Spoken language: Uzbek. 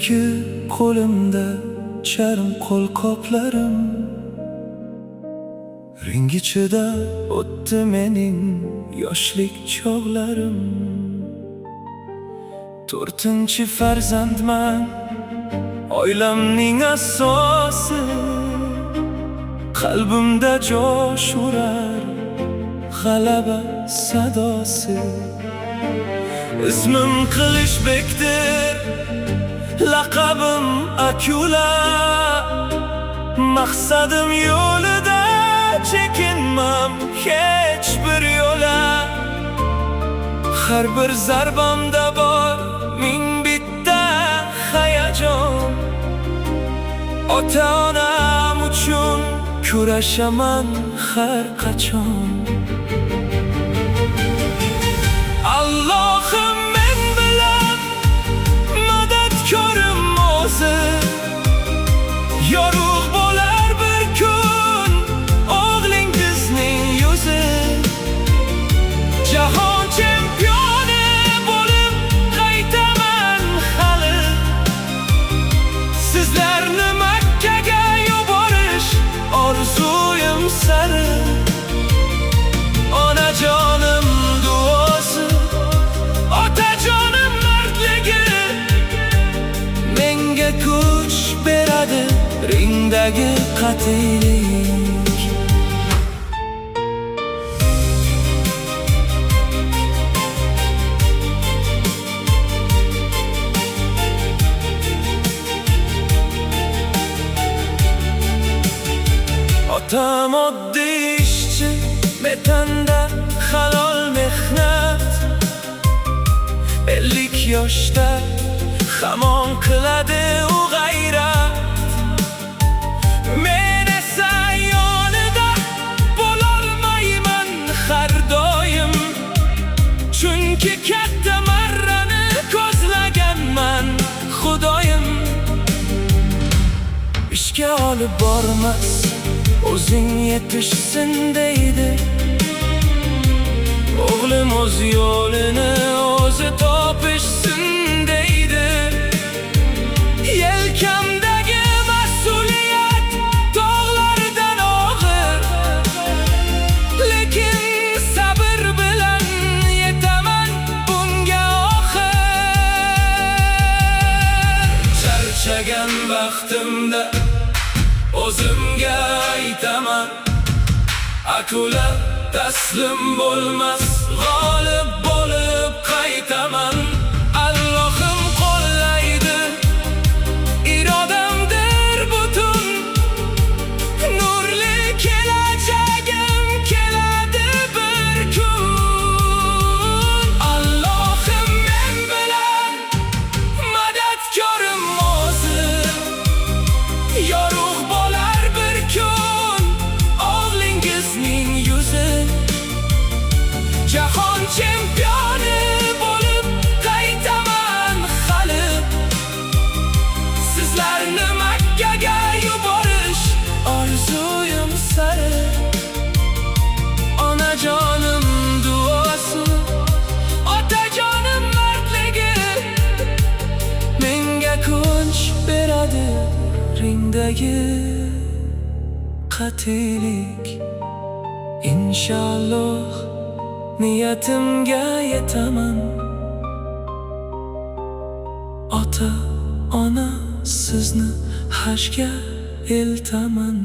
Bugungi qo'limda charm qo'lqoplarim, ring ichida o'tdi mening yoshlik chog'larim. 4-chi farzandman, oilamning asosi. Qalbimda josh urar g'alaba sadosi. Ismim Qilichbekdir, laqabim Akula. Maqsadim yo'lida chekinmam hech bir yo'la. Har bir zarbamda bor ming bitta hayajon. Ota-onam uchun kurashaman har qachon. Allohim men bilan madadkorim o'zi. Yorug' bo'lar bir kun o'g'lingizning yuzi. Jahon chempioni bo'lib qaytaman hali. Sizlarni Makkaga yuborish orzuyim sari. Onajonim duosi, otajonim mardligi menga kuch beradi ringdagi qat'iylik. Otam oddiy ishchi, metanda halol mehnat. 50 yoshda hamon qiladi u g'ayrat. Men esa yonida bo'lolmayman har doim. Chunki katta marrani ko'zlaganman Xudoyim. Ishga olib bormas, o'zing yetishsin deydi. O'g'lim o'z yo'lini o'zi topishsin deydi. Yelkamdagi mas'uliyat tog'lardan og'ir, lekin sabr bilan yetaman bunga oxir. Charchagan vaqtimda o'zimga aytaman, Akula taslim bo'lmas, g'olib bo'lib qaytaman. Allohim qo'llaydi, irodamdir butun. Nurli kelajagim keladi bir kun. Allohim men bilan madadkorim o'zi. Yorug' bo'lar bir kun o'g'lingizning yuzi. Jahon chempioni bo'lib qaytaman hali. Sizlarni Makkaga yuborish orzuyim sari. Onajonim duosi, otajonim mardligi menga kuch beradi ringdagi qat'iylik. Inshaalloh niyatimga yetaman. Ota, ona sizni hajga eltaman.